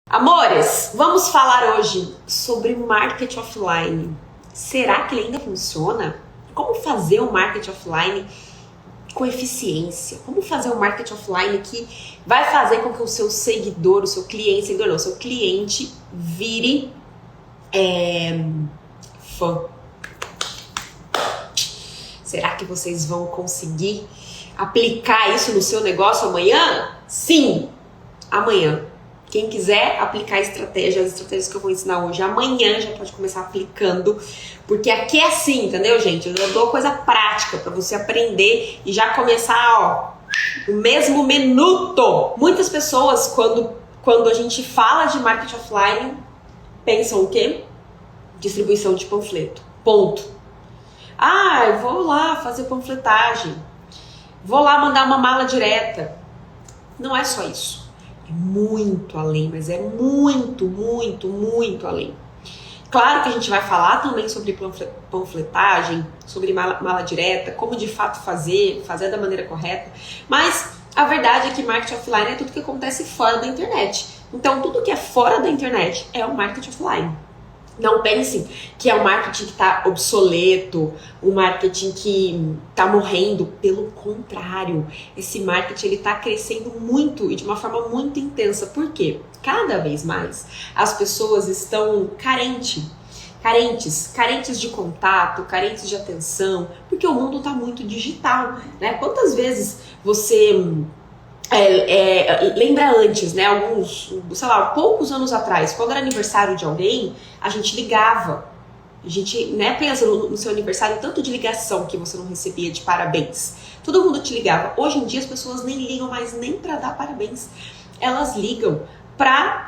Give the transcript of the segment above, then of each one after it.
Amores, vamos falar hoje sobre marketing offline. Será que ele ainda funciona? Como fazer um marketing offline com eficiência? Como fazer um marketing offline que vai fazer com que o seu seguidor, o seu cliente, o seu cliente vire fã? Será que vocês vão conseguir aplicar isso no seu negócio amanhã? Sim, amanhã. Quem quiser aplicar as estratégias que eu vou ensinar hoje, amanhã já pode começar aplicando, porque aqui é assim, entendeu, gente? Eu dou coisa prática para você aprender e já começar, no mesmo minuto. Muitas pessoas, quando a gente fala de marketing offline, pensam o quê? Distribuição de panfleto. Ponto. Eu vou lá fazer panfletagem. Vou lá mandar uma mala direta. Não é só isso. É muito além, mas é muito, muito, muito além. Claro que a gente vai falar também sobre panfletagem, sobre mala direta, como de fato fazer da maneira correta, mas a verdade é que marketing offline é tudo que acontece fora da internet. Então, tudo que é fora da internet é o marketing offline. Não pensem que é um marketing que está obsoleto, um marketing que está morrendo. Pelo contrário, esse marketing ele está crescendo muito e de uma forma muito intensa. Por quê? Cada vez mais as pessoas estão carentes de contato, carentes de atenção, porque o mundo está muito digital, né? Quantas vezes você... lembra antes, né, poucos anos atrás, quando era aniversário de alguém, a gente ligava. A gente, né, pensa no seu aniversário, tanto de ligação que você não recebia de parabéns. Todo mundo te ligava. Hoje em dia as pessoas nem ligam mais nem pra dar parabéns. Elas ligam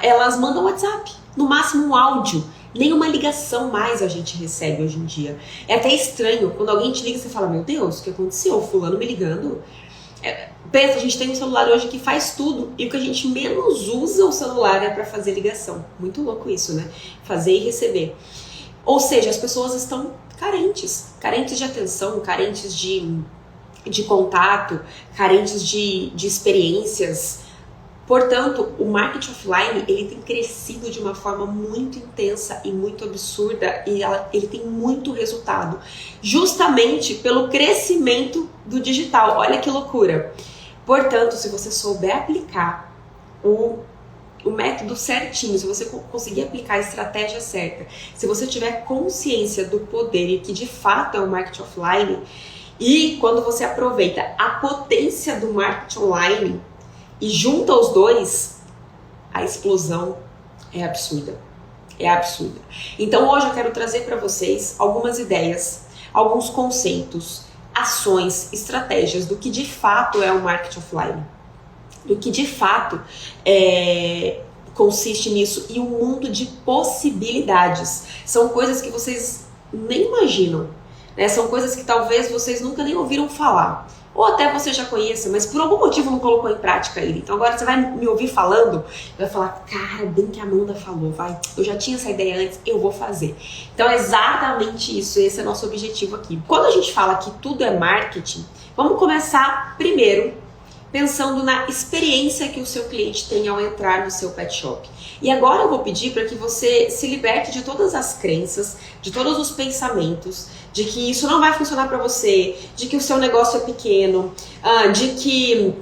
elas mandam WhatsApp, no máximo um áudio. Nenhuma ligação mais a gente recebe hoje em dia. É até estranho, quando alguém te liga você fala, meu Deus, o que aconteceu? Fulano me ligando. Pensa, a gente tem um celular hoje que faz tudo e o que a gente menos usa o celular é para fazer ligação. Muito louco isso, né? Fazer e receber. Ou seja, as pessoas estão carentes de atenção, carentes de contato, carentes de experiências. Portanto, o marketing offline ele tem crescido de uma forma muito intensa e muito absurda e ele tem muito resultado, justamente pelo crescimento do digital. Olha que loucura! Portanto, se você souber aplicar o método certinho, se você conseguir aplicar a estratégia certa, se você tiver consciência do poder e que de fato é o marketing offline, e quando você aproveita a potência do marketing online e junta os dois, a explosão é absurda. É absurda. Então hoje eu quero trazer para vocês algumas ideias, alguns conceitos, ações, estratégias do que de fato é o marketing offline. Do que de fato consiste nisso e um mundo de possibilidades. São coisas que vocês nem imaginam, né? São coisas que talvez vocês nunca nem ouviram falar. Ou até você já conheça, mas por algum motivo não colocou em prática ele. Então agora você vai me ouvir falando e vai falar, cara, bem que a Amanda falou, eu já tinha essa ideia antes, eu vou fazer. Então é exatamente isso, esse é o nosso objetivo aqui. Quando a gente fala que tudo é marketing, vamos começar primeiro pensando na experiência que o seu cliente tem ao entrar no seu pet shop. E agora eu vou pedir para que você se liberte de todas as crenças, de todos os pensamentos, de que isso não vai funcionar para você, de que o seu negócio é pequeno, de que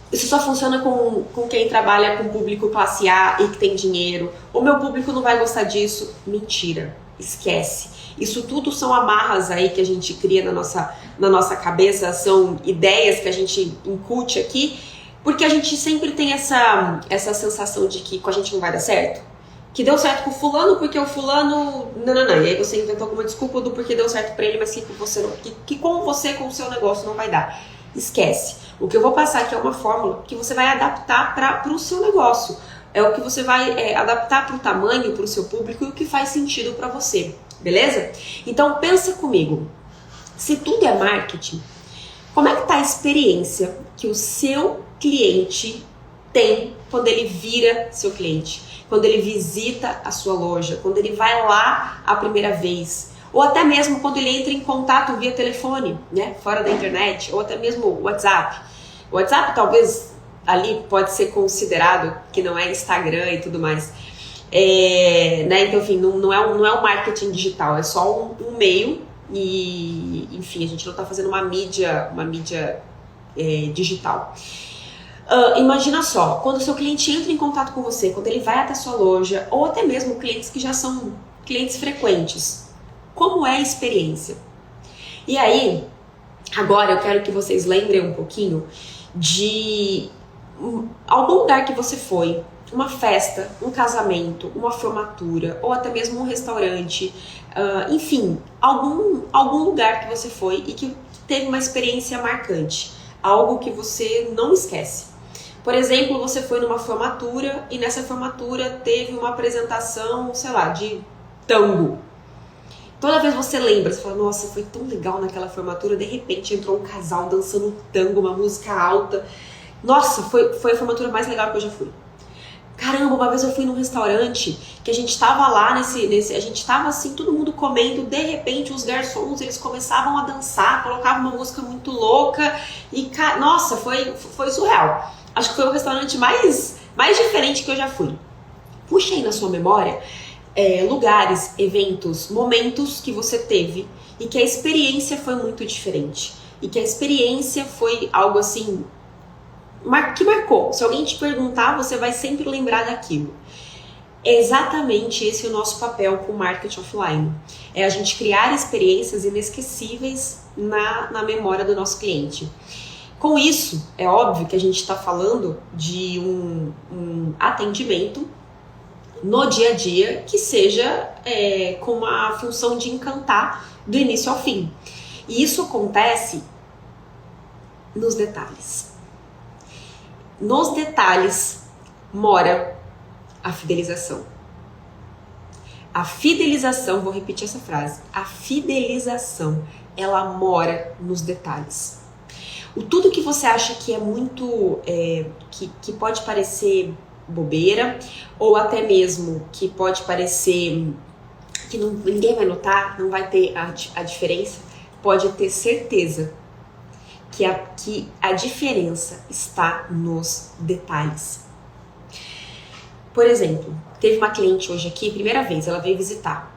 isso só funciona com quem trabalha com público classe A e que tem dinheiro, o meu público não vai gostar disso. Mentira, esquece. Isso tudo são amarras aí que a gente cria na nossa cabeça, são ideias que a gente incute aqui, porque a gente sempre tem essa sensação de que com a gente não vai dar certo. Que deu certo com o fulano porque o fulano... Não. E aí você inventou alguma desculpa do porquê deu certo pra ele, mas que com você não, que com você, com o seu negócio não vai dar. Esquece. O que eu vou passar aqui é uma fórmula que você vai adaptar para o seu negócio. É o que você vai adaptar para o tamanho, para o seu público e o que faz sentido para você. Beleza? Então pensa comigo. Se tudo é marketing, como é que tá a experiência que o seu cliente tem quando ele vira seu cliente? Quando ele visita a sua loja, quando ele vai lá a primeira vez, ou até mesmo quando ele entra em contato via telefone, né, fora da internet, ou até mesmo o WhatsApp. O WhatsApp talvez ali pode ser considerado que não é Instagram e tudo mais. Né? Então, enfim, não é um marketing digital, é só um meio e, enfim, a gente não está fazendo uma mídia digital. Imagina só, quando o seu cliente entra em contato com você, quando ele vai até a sua loja, ou até mesmo clientes que já são clientes frequentes, como é a experiência? E aí, agora eu quero que vocês lembrem um pouquinho de algum lugar que você foi, uma festa, um casamento, uma formatura, ou até mesmo um restaurante, enfim, algum lugar que você foi e que teve uma experiência marcante, algo que você não esquece. Por exemplo, você foi numa formatura e nessa formatura teve uma apresentação, sei lá, de tango. Toda vez você lembra, você fala, nossa, foi tão legal naquela formatura, de repente entrou um casal dançando tango, uma música alta. Nossa, foi a formatura mais legal que eu já fui. Caramba, uma vez eu fui num restaurante que a gente tava lá a gente tava assim, todo mundo comendo, de repente os garçons, eles começavam a dançar, colocavam uma música muito louca e, nossa, foi surreal. Acho que foi o restaurante mais diferente que eu já fui. Puxa aí na sua memória lugares, eventos, momentos que você teve e que a experiência foi muito diferente. E que a experiência foi algo assim que marcou. Se alguém te perguntar, você vai sempre lembrar daquilo. É exatamente esse o nosso papel com o marketing offline. É a gente criar experiências inesquecíveis na memória do nosso cliente. Com isso, é óbvio que a gente está falando de um atendimento no dia a dia que seja com a função de encantar do início ao fim. E isso acontece nos detalhes. Nos detalhes mora a fidelização. A fidelização, vou repetir essa frase, a fidelização, ela mora nos detalhes. O tudo que você acha que é muito, que pode parecer bobeira, ou até mesmo que pode parecer que ninguém vai notar, não vai ter a diferença, pode ter certeza que a diferença está nos detalhes. Por exemplo, teve uma cliente hoje aqui, primeira vez, ela veio visitar.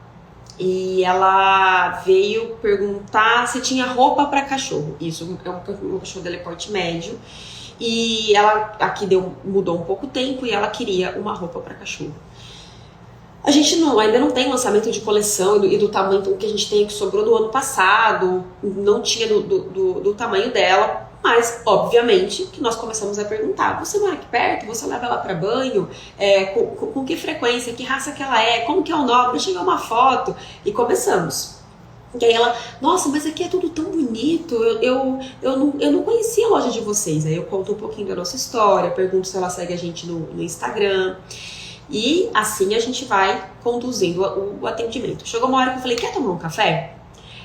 E ela veio perguntar se tinha roupa para cachorro. Isso, o cachorro dela é porte médio. E ela aqui mudou um pouco o tempo e ela queria uma roupa para cachorro. A gente ainda não tem lançamento de coleção e do tamanho que a gente tem, que sobrou do ano passado, não tinha do tamanho dela, mas obviamente que nós começamos a perguntar, você mora aqui perto? Você leva ela para banho? Com que frequência? Que raça que ela é? Como que é o nome? Deixa eu ver uma foto. E começamos. E aí ela, nossa, mas aqui é tudo tão bonito, eu não conhecia a loja de vocês. Aí eu conto um pouquinho da nossa história, pergunto se ela segue a gente no Instagram. E assim a gente vai conduzindo o atendimento. Chegou uma hora que eu falei, quer tomar um café?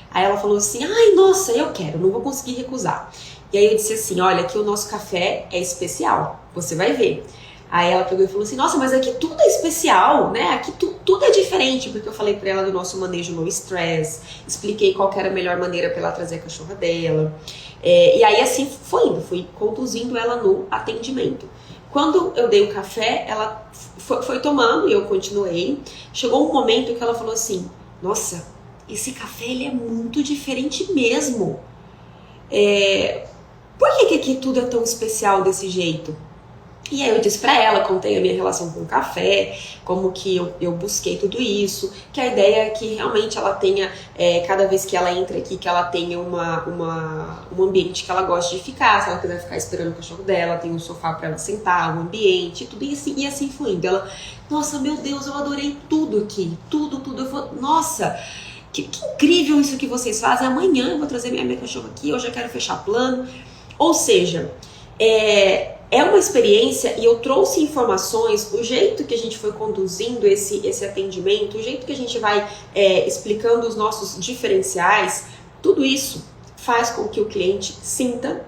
Aí ela falou assim, ai, nossa, eu quero, não vou conseguir recusar. E aí eu disse assim, olha, aqui o nosso café é especial, você vai ver. Aí ela pegou e falou assim, nossa, mas aqui tudo é especial, né? Aqui tudo é diferente, porque eu falei pra ela do nosso manejo no stress, expliquei qual que era a melhor maneira pra ela trazer a cachorra dela. E aí assim fui conduzindo ela no atendimento. Quando eu dei o café, ela foi tomando e eu continuei. Chegou um momento que ela falou assim, nossa, esse café ele é muito diferente mesmo. Por que aqui tudo é tão especial desse jeito? E aí eu disse pra ela, contei a minha relação com o café, como que eu busquei tudo isso, que a ideia é que realmente ela tenha, cada vez que ela entra aqui, que ela tenha um ambiente que ela gosta de ficar, se ela quiser ficar esperando o cachorro dela, tem um sofá pra ela sentar, um ambiente, tudo e assim fluindo. Ela, nossa, meu Deus, eu adorei tudo aqui, tudo. Eu falei, nossa, que incrível isso que vocês fazem, amanhã eu vou trazer minha cachorra aqui, eu já quero fechar plano. Ou seja, é uma experiência e eu trouxe informações, o jeito que a gente foi conduzindo esse atendimento, o jeito que a gente vai explicando os nossos diferenciais, tudo isso faz com que o cliente sinta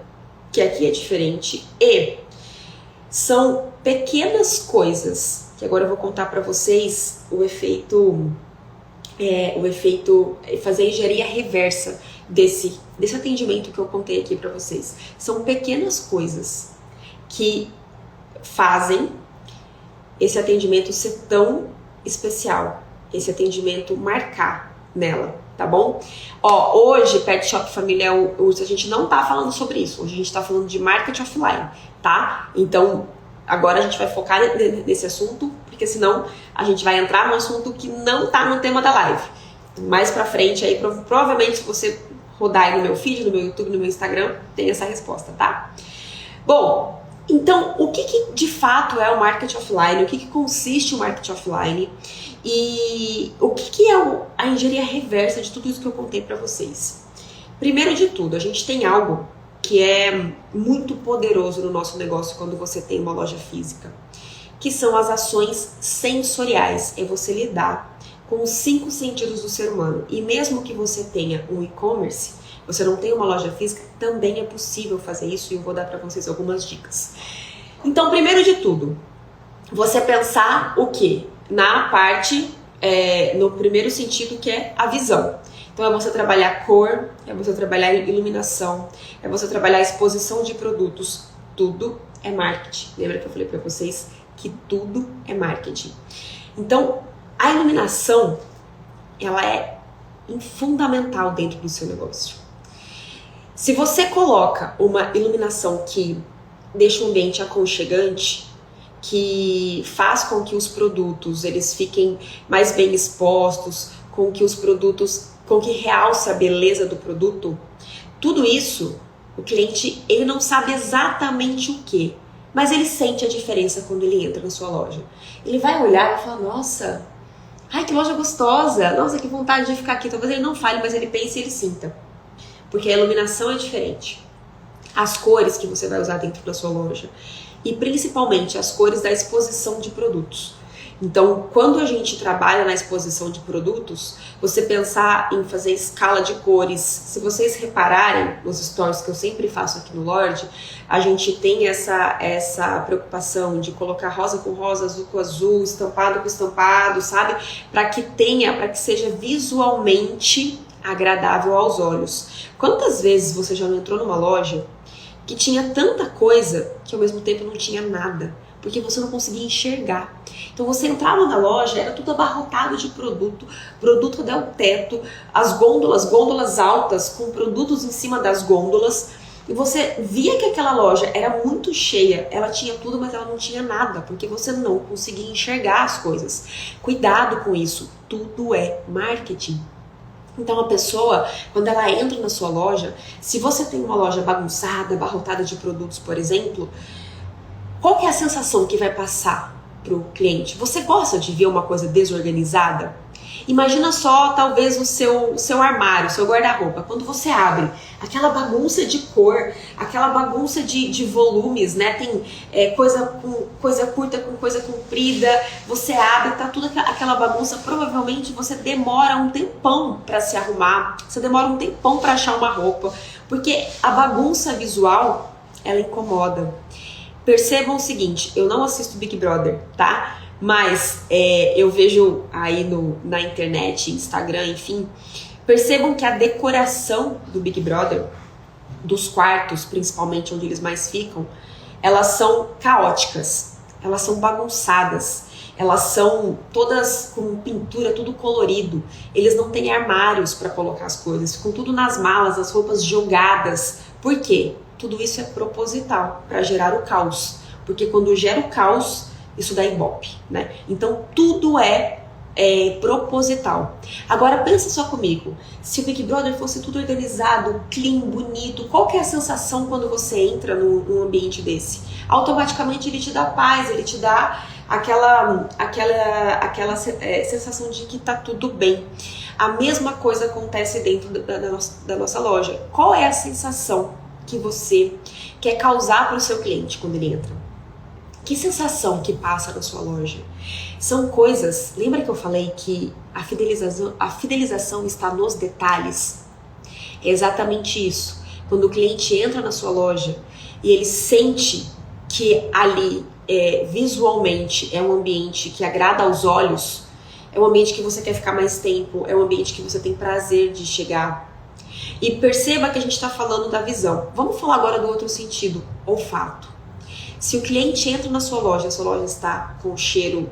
que aqui é diferente e são pequenas coisas, que agora eu vou contar para vocês o efeito fazer a engenharia reversa desse atendimento que eu contei aqui para vocês. São pequenas coisas que fazem esse atendimento ser tão especial, esse atendimento marcar nela, tá bom? Ó, hoje, Pet Shop Família, a gente não tá falando sobre isso, hoje a gente tá falando de marketing offline, tá? Então, agora a gente vai focar nesse assunto, porque senão a gente vai entrar num assunto que não tá no tema da live. Mais pra frente aí, provavelmente se você rodar aí no meu feed, no meu YouTube, no meu Instagram, tem essa resposta, tá? Bom, então, o que de fato é o marketing offline? O que consiste o marketing offline? E o que é a engenharia reversa de tudo isso que eu contei para vocês? Primeiro de tudo, a gente tem algo que é muito poderoso no nosso negócio quando você tem uma loja física, que são as ações sensoriais. É você lidar com os 5 sentidos do ser humano. E mesmo que você tenha um e-commerce, você não tem uma loja física, também é possível fazer isso e eu vou dar para vocês algumas dicas. Então, primeiro de tudo, você pensar o quê? Na parte, no primeiro sentido, que é a visão. Então é você trabalhar cor, é você trabalhar iluminação, é você trabalhar exposição de produtos. Tudo é marketing. Lembra que eu falei para vocês que tudo é marketing? Então, a iluminação, ela é fundamental dentro do seu negócio. Se você coloca uma iluminação que deixa o ambiente aconchegante, que faz com que os produtos eles fiquem mais bem expostos, com que realce a beleza do produto, tudo isso, o cliente ele não sabe exatamente o que, mas ele sente a diferença quando ele entra na sua loja. Ele vai olhar e falar, nossa, ai que loja gostosa, nossa que vontade de ficar aqui. Talvez ele não fale, mas ele pense e ele sinta, porque a iluminação é diferente. As cores que você vai usar dentro da sua loja e principalmente as cores da exposição de produtos. Então, quando a gente trabalha na exposição de produtos, você pensar em fazer escala de cores. Se vocês repararem nos stories que eu sempre faço aqui no Lorde, a gente tem essa preocupação de colocar rosa com rosa, azul com azul, estampado com estampado, sabe? Para que seja visualmente agradável aos olhos. Quantas vezes você já não entrou numa loja que tinha tanta coisa que ao mesmo tempo não tinha nada, porque você não conseguia enxergar? Então você entrava na loja, era tudo abarrotado de produto até o teto, as gôndolas altas com produtos em cima das gôndolas, e você via que aquela loja era muito cheia, ela tinha tudo, mas ela não tinha nada, porque você não conseguia enxergar as coisas. Cuidado com isso, tudo é marketing. Então a pessoa, quando ela entra na sua loja, se você tem uma loja bagunçada, abarrotada de produtos, por exemplo, qual que é a sensação que vai passar para o cliente? Você gosta de ver uma coisa desorganizada? Imagina só, talvez, o seu armário, o seu guarda-roupa. Quando você abre, aquela bagunça de cor, aquela bagunça de volumes, né? Tem coisa curta com coisa comprida. Você abre, tá tudo aquela bagunça. Provavelmente você demora um tempão para se arrumar. Você demora um tempão para achar uma roupa. Porque a bagunça visual, ela incomoda. Percebam o seguinte, eu não assisto Big Brother, tá? Mas eu vejo aí na internet, Instagram, enfim. Percebam que a decoração do Big Brother, dos quartos, principalmente onde eles mais ficam, elas são caóticas, elas são bagunçadas, elas são todas com pintura, tudo colorido. Eles não têm armários para colocar as coisas, ficam tudo nas malas, as roupas jogadas. Por quê? Tudo isso é proposital, para gerar o caos. Porque quando gera o caos, isso dá ibope, né? Então tudo é proposital. Agora pensa só comigo, se o Big Brother fosse tudo organizado, clean, bonito, qual que é a sensação quando você entra num ambiente desse? Automaticamente ele te dá paz, ele te dá aquela sensação de que tá tudo bem. A mesma coisa acontece dentro da nossa loja. Qual é a sensação que você quer causar para o seu cliente quando ele entra? Que sensação que passa na sua loja? São coisas, lembra que eu falei que a fidelização está nos detalhes? É exatamente isso. Quando o cliente entra na sua loja e ele sente que ali visualmente é um ambiente que agrada aos olhos, é um ambiente que você quer ficar mais tempo, é um ambiente que você tem prazer de chegar. E perceba que a gente está falando da visão. Vamos falar agora do outro sentido, olfato. Se o cliente entra na sua loja, a sua loja está com cheiro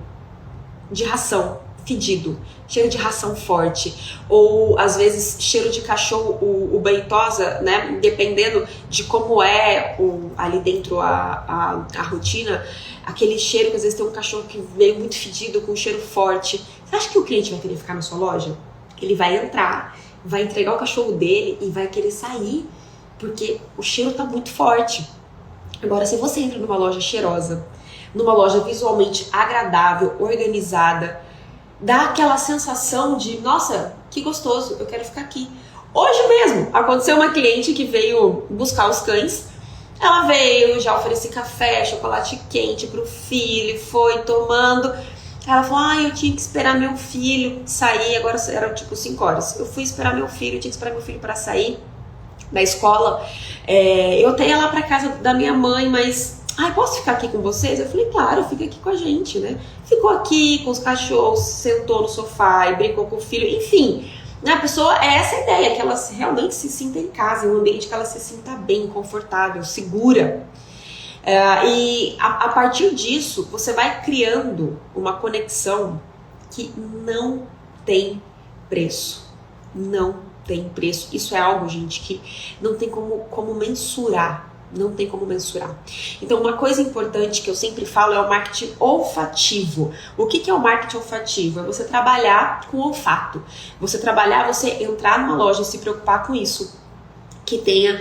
de ração, fedido, cheiro de ração forte, ou às vezes cheiro de cachorro, o banho tosa, né, dependendo de como é ali dentro a rotina, aquele cheiro que às vezes tem um cachorro que veio muito fedido, com um cheiro forte. Você acha que o cliente vai querer ficar na sua loja? Ele vai entrar, vai entregar o cachorro dele e vai querer sair, porque o cheiro tá muito forte. Agora, se você entra numa loja cheirosa, numa loja visualmente agradável, organizada, dá aquela sensação de, nossa, que gostoso, eu quero ficar aqui. Hoje mesmo, aconteceu uma cliente que veio buscar os cães, ela veio, já ofereci café, chocolate quente pro filho, foi tomando. Ela falou, eu tinha que esperar meu filho sair, agora eram tipo 5 horas. Eu fui esperar meu filho, eu tinha que esperar meu filho para sair da escola. Eu até ia lá pra casa da minha mãe, mas posso ficar aqui com vocês? Eu falei, claro, fica aqui com a gente, né? Ficou aqui com os cachorros, sentou no sofá e brincou com o filho, enfim. A pessoa, é essa a ideia, que ela realmente se sinta em casa, em um ambiente que ela se sinta bem, confortável, segura. E a partir disso, você vai criando uma conexão que não tem preço. Não tem preço. Isso é algo, gente, que não tem como mensurar. Não tem como mensurar. Então, uma coisa importante que eu sempre falo é o marketing olfativo. O que é o marketing olfativo? É você trabalhar com olfato. Você entrar numa loja e se preocupar com isso. Que tenha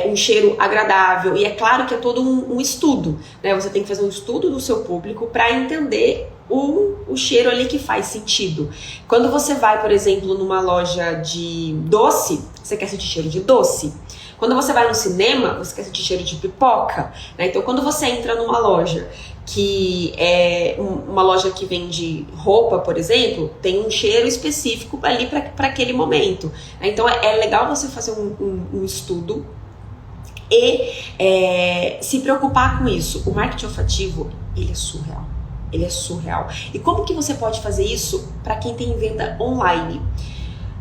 um cheiro agradável. E é claro que é todo um estudo, né? Você tem que fazer um estudo do seu público para entender o cheiro ali que faz sentido. Quando você vai, por exemplo, numa loja de doce, você quer sentir cheiro de doce. Quando você vai no cinema, você quer sentir cheiro de pipoca, né? Então, quando você entra numa loja que é uma loja que vende roupa, por exemplo, tem um cheiro específico ali para aquele momento. Então, é legal você fazer um estudo e se preocupar com isso. O marketing olfativo, ele é surreal. Ele é surreal. E como que você pode fazer isso para quem tem venda online?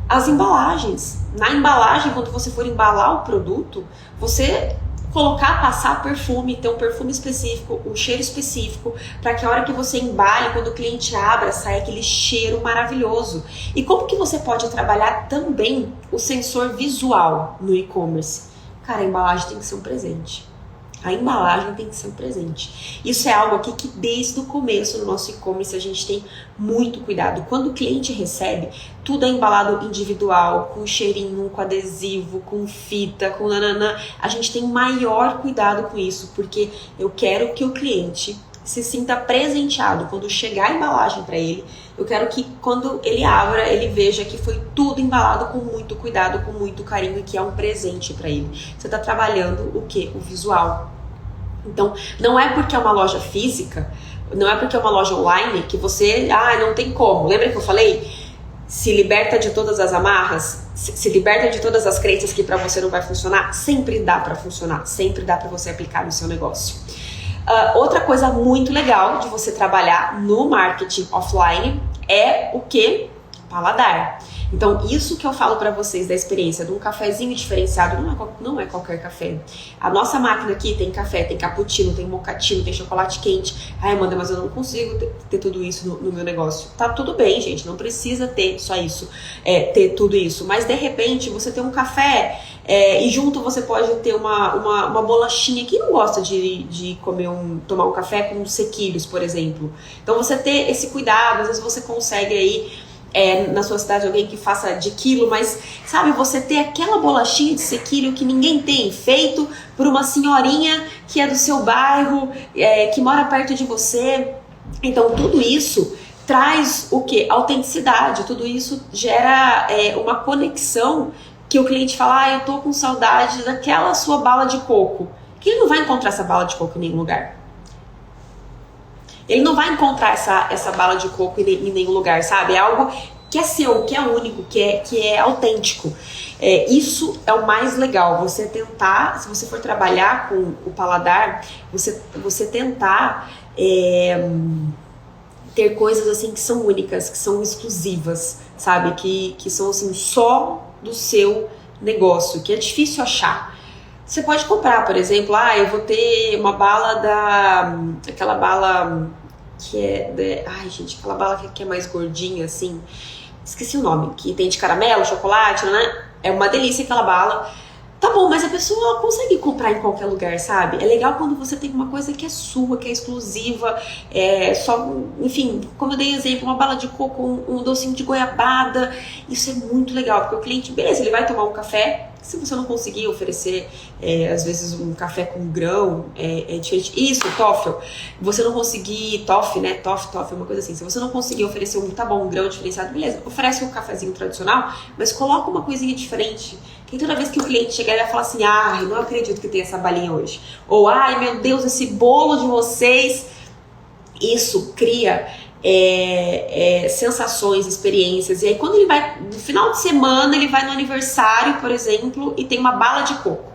As embalagens. Na embalagem, quando você for embalar o produto, você passar perfume, ter um perfume específico, um cheiro específico, para que a hora que você embale, quando o cliente abra, saia aquele cheiro maravilhoso. E como que você pode trabalhar também o sensor visual no e-commerce? Cara, a embalagem tem que ser um presente. A embalagem tem que ser um presente. Isso é algo aqui que desde o começo no nosso e-commerce a gente tem muito cuidado. Quando o cliente recebe, tudo é embalado individual, com cheirinho, com adesivo, com fita, com nananã. A gente tem maior cuidado com isso, porque eu quero que o cliente se sinta presenteado quando chegar a embalagem para ele. Eu quero que quando ele abra, ele veja que foi tudo embalado com muito cuidado, com muito carinho e que é um presente para ele. Você está trabalhando o quê? O visual. Então, não é porque é uma loja física, não é porque é uma loja online que você, não tem como. Lembra que eu falei? Se liberta de todas as amarras, se liberta de todas as crenças que para você não vai funcionar. Sempre dá para funcionar, sempre dá para você aplicar no seu negócio. Outra coisa muito legal de você trabalhar no marketing offline é o que? Paladar. Então, isso que eu falo pra vocês da experiência de um cafezinho diferenciado, não é qualquer café. A nossa máquina aqui tem café, tem cappuccino, tem mocatino, tem chocolate quente. Amanda, mas eu não consigo ter tudo isso no meu negócio. Tá tudo bem, gente, não precisa ter só isso, ter tudo isso. Mas, de repente, você tem um café e junto você pode ter uma bolachinha. Quem não gosta de tomar um café com sequilhos, por exemplo? Então, você ter esse cuidado, às vezes você consegue aí na sua cidade alguém que faça de quilo, mas sabe, você ter aquela bolachinha de sequilho que ninguém tem, feito por uma senhorinha que é do seu bairro, que mora perto de você. Então tudo isso traz o que? Autenticidade, tudo isso gera uma conexão que o cliente fala, eu tô com saudade daquela sua bala de coco, que ele não vai encontrar essa bala de coco em nenhum lugar. Ele não vai encontrar essa bala de coco em nenhum lugar, sabe? É algo que é seu, que é único, que é autêntico. Isso é o mais legal. Você tentar, se você for trabalhar com o paladar, você tentar ter coisas assim que são únicas, que são exclusivas, sabe? Que são assim só do seu negócio, que é difícil achar. Você pode comprar, por exemplo, eu vou ter uma bala aquela bala que é... Ai, gente, aquela bala que é mais gordinha, assim. Esqueci o nome. Que tem de caramelo, chocolate, né? É uma delícia aquela bala. Tá bom, mas a pessoa consegue comprar em qualquer lugar, sabe? É legal quando você tem uma coisa que é sua, que é exclusiva, enfim, como eu dei exemplo, uma bala de coco, um docinho de goiabada, isso é muito legal, porque o cliente, beleza, ele vai tomar um café, se você não conseguir oferecer, às vezes um café com grão, é diferente. Isso, toffee, você não conseguir, toffee, uma coisa assim, se você não conseguir oferecer um grão diferenciado, beleza, oferece um cafezinho tradicional, mas coloca uma coisinha diferente. E toda vez que o cliente chegar, ele vai falar assim, ai, não acredito que tem essa balinha hoje. Ou, ai, meu Deus, esse bolo de vocês. Isso cria sensações, experiências. E aí, quando ele vai, no final de semana, ele vai no aniversário, por exemplo, e tem uma bala de coco.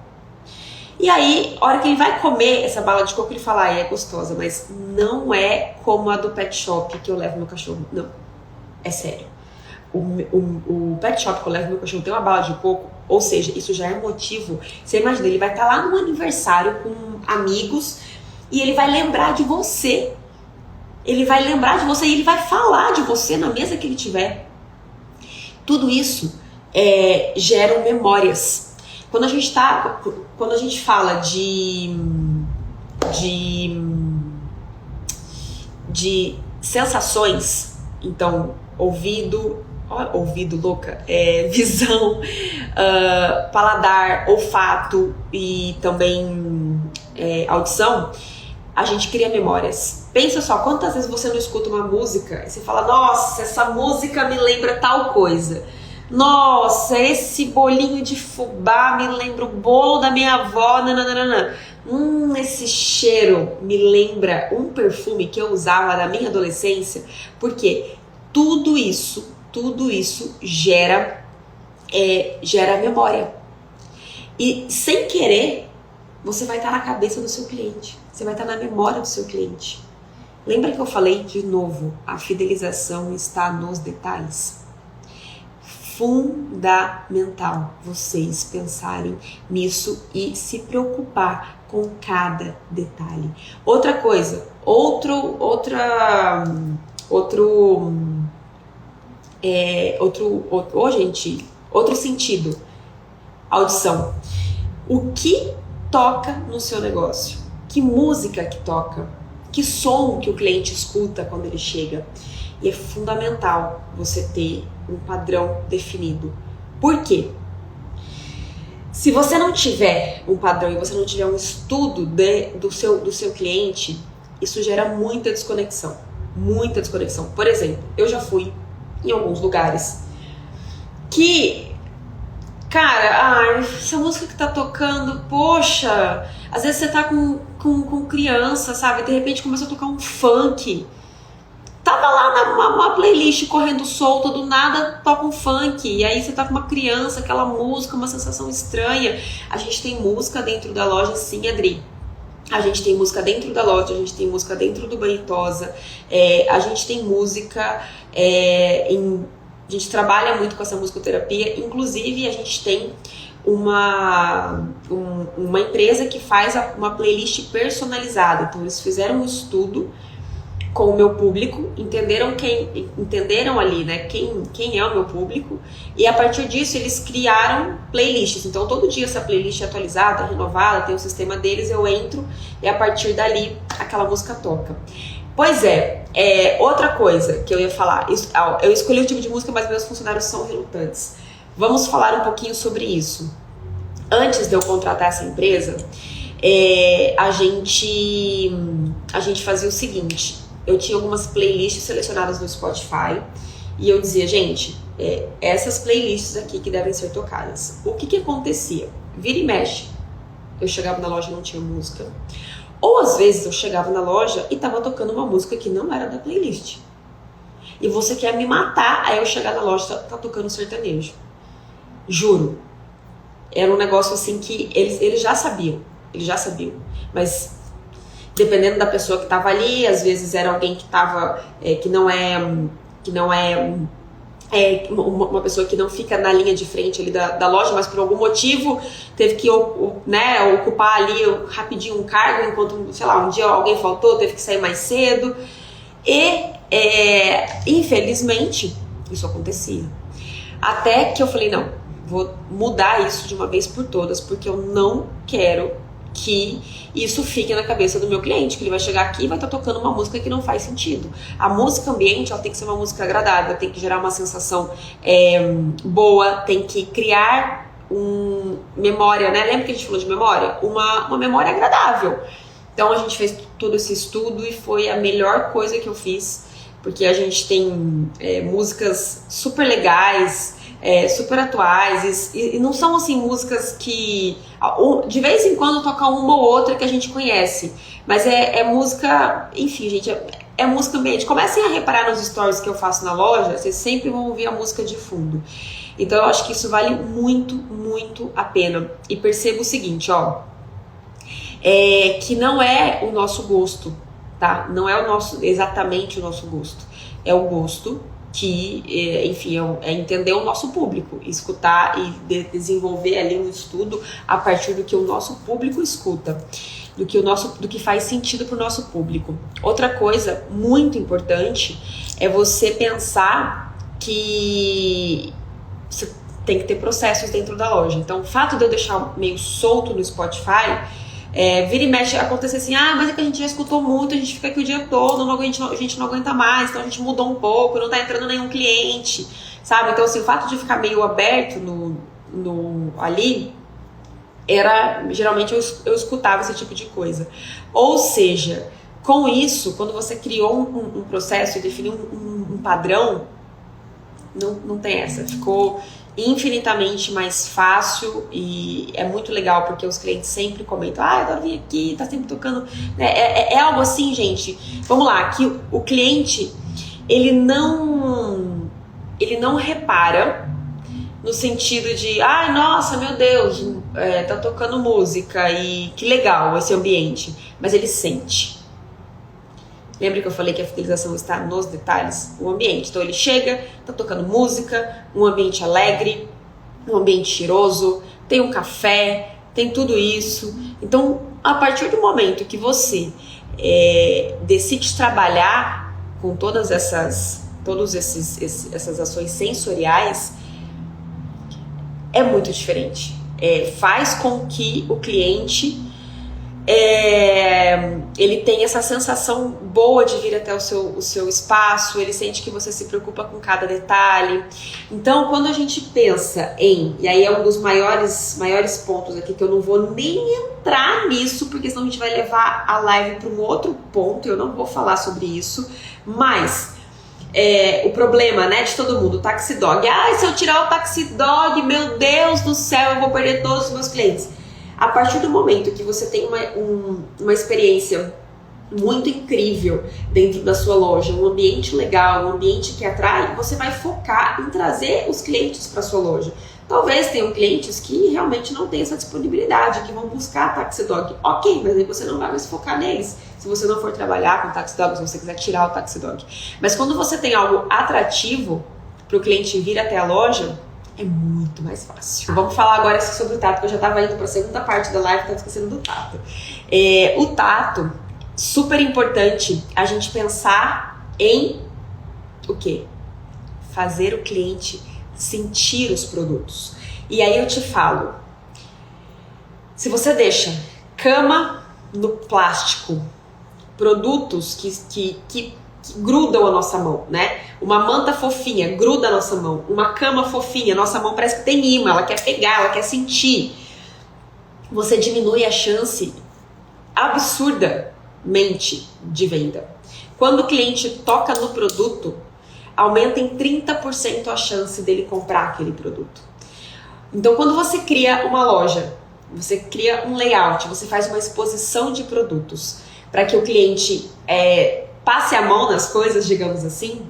E aí, a hora que ele vai comer essa bala de coco, ele fala, ai, é gostosa, mas não é como a do pet shop que eu levo meu cachorro. Não, é sério. O pet shop que eu levo meu cachorro tem uma bala de coco, ou seja, isso já é motivo. Você imagina, ele vai estar lá no aniversário com amigos e ele vai lembrar de você. Ele vai lembrar de você e ele vai falar de você na mesa que ele tiver. Tudo isso geram memórias. Quando a gente fala de sensações, então ouvido louca, visão, paladar, olfato e também audição, a gente cria memórias. Pensa só, quantas vezes você não escuta uma música e você fala, nossa, essa música me lembra tal coisa. Nossa, esse bolinho de fubá me lembra o bolo da minha avó, nananana. Esse cheiro me lembra um perfume que eu usava na minha adolescência. Porque tudo isso gera memória. E sem querer, você vai estar na cabeça do seu cliente. Você vai estar na memória do seu cliente. Lembra que eu falei de novo, a fidelização está nos detalhes? Fundamental vocês pensarem nisso e se preocupar com cada detalhe. Outra coisa, outro sentido, audição. O que toca no seu negócio? Que música que toca? Que som que o cliente escuta quando ele chega? E é fundamental você ter um padrão definido. Por quê? Se você não tiver um padrão e você não tiver um estudo do seu cliente, isso gera muita desconexão. Muita desconexão. Por exemplo, eu já fui em alguns lugares que, cara, essa música que tá tocando, poxa, às vezes você tá com criança, sabe? De repente começou a tocar um funk. Tava lá uma playlist correndo solta, do nada toca um funk. E aí você tá com uma criança, aquela música, uma sensação estranha. A gente tem música dentro da loja, sim, Adri. A gente tem música dentro da loja, a gente tem música dentro do Banitosa, a gente tem música, a gente trabalha muito com essa musicoterapia, inclusive a gente tem uma empresa que faz uma playlist personalizada. Então eles fizeram um estudo com o meu público, entenderam ali, né, quem é o meu público, e a partir disso eles criaram playlists. Então todo dia essa playlist é atualizada, renovada, tem o sistema deles, eu entro e a partir dali aquela música toca. Pois outra coisa que eu ia falar, eu escolhi o tipo de música, mas meus funcionários são relutantes. Vamos falar um pouquinho sobre isso. Antes de eu contratar essa empresa, a gente fazia o seguinte: eu tinha algumas playlists selecionadas no Spotify e eu dizia, gente, essas playlists aqui que devem ser tocadas. O que acontecia? Vira e mexe, eu chegava na loja e não tinha música. Ou às vezes eu chegava na loja e tava tocando uma música que não era da playlist. E você quer me matar, aí eu chegar na loja tá tocando sertanejo. Juro. Era um negócio assim que eles já sabiam. Mas dependendo da pessoa que estava ali, às vezes era alguém que estava que não é uma pessoa que não fica na linha de frente ali da loja, mas por algum motivo teve que ocupar ali rapidinho um cargo, enquanto, sei lá, um dia alguém faltou, teve que sair mais cedo. Infelizmente, isso acontecia. Até que eu falei, não, vou mudar isso de uma vez por todas, porque eu não quero que isso fique na cabeça do meu cliente, que ele vai chegar aqui e vai estar tocando uma música que não faz sentido. A música ambiente, ela tem que ser uma música agradável, tem que gerar uma sensação boa, tem que criar memória, né? Lembra que a gente falou de memória? Uma memória agradável. Então a gente fez todo esse estudo e foi a melhor coisa que eu fiz, porque a gente tem músicas super legais, super atuais, e não são assim músicas que de vez em quando toca uma ou outra que a gente conhece, mas é música, enfim, gente, é música ambiente. Comecem a reparar nos stories que eu faço na loja, vocês sempre vão ouvir a música de fundo. Então eu acho que isso vale muito, muito a pena. E perceba o seguinte, ó, que não é o nosso gosto, tá? Não é exatamente o nosso gosto. É o gosto que, enfim, é entender o nosso público, escutar e desenvolver ali um estudo a partir do que o nosso público escuta, do que faz sentido para o nosso público. Outra coisa muito importante é você pensar que você tem que ter processos dentro da loja. Então, o fato de eu deixar meio solto no Spotify, vira e mexe, acontece assim, mas é que a gente já escutou muito, a gente fica aqui o dia todo, a gente não aguenta mais, então a gente mudou um pouco, não tá entrando nenhum cliente, sabe? Então, assim, o fato de ficar meio aberto ali, geralmente eu escutava esse tipo de coisa. Ou seja, com isso, quando você criou um processo e definiu um padrão, não tem essa, ficou infinitamente mais fácil e é muito legal porque os clientes sempre comentam, eu adoro vir aqui, tá sempre tocando, é algo assim, gente, vamos lá, que o cliente, ele não repara no sentido de, nossa, meu Deus, tá tocando música e que legal esse ambiente, mas ele sente. Lembra que eu falei que a fidelização está nos detalhes? O ambiente. Então ele chega, tá tocando música, um ambiente alegre, um ambiente cheiroso, tem um café, tem tudo isso. Então, a partir do momento que você decide trabalhar com todas essas ações sensoriais, é muito diferente. Faz com que o cliente ele tem essa sensação boa de vir até o seu espaço, ele sente que você se preocupa com cada detalhe. Então, quando a gente pensa e aí é um dos maiores pontos aqui, que eu não vou nem entrar nisso, porque senão a gente vai levar a live para um outro ponto, eu não vou falar sobre isso, mas o problema, né, de todo mundo, o Taxi Dog. Se eu tirar o Taxi Dog, meu Deus do céu, eu vou perder todos os meus clientes. A partir do momento que você tem uma experiência muito incrível dentro da sua loja, um ambiente legal, um ambiente que atrai, você vai focar em trazer os clientes para sua loja. Talvez tenham clientes que realmente não têm essa disponibilidade, que vão buscar Taxi Dog. Ok, mas aí você não vai mais focar neles. Se você não for trabalhar com Taxi Dog, se você quiser tirar o Taxi Dog. Mas quando você tem algo atrativo para o cliente vir até a loja, é muito mais fácil. Vamos falar agora sobre o tato, porque eu já estava indo para a segunda parte da live, estava esquecendo do tato. O tato, super importante a gente pensar em o quê? Fazer o cliente sentir os produtos. E aí eu te falo, se você deixa cama no plástico, produtos que grudam a nossa mão, né? Uma manta fofinha gruda a nossa mão, uma cama fofinha, nossa mão parece que tem imã, ela quer pegar, ela quer sentir. Você diminui a chance absurdamente de venda. Quando o cliente toca no produto, aumenta em 30% a chance dele comprar aquele produto. Então, quando você cria uma loja, você cria um layout, você faz uma exposição de produtos para que o cliente passe a mão nas coisas, digamos assim,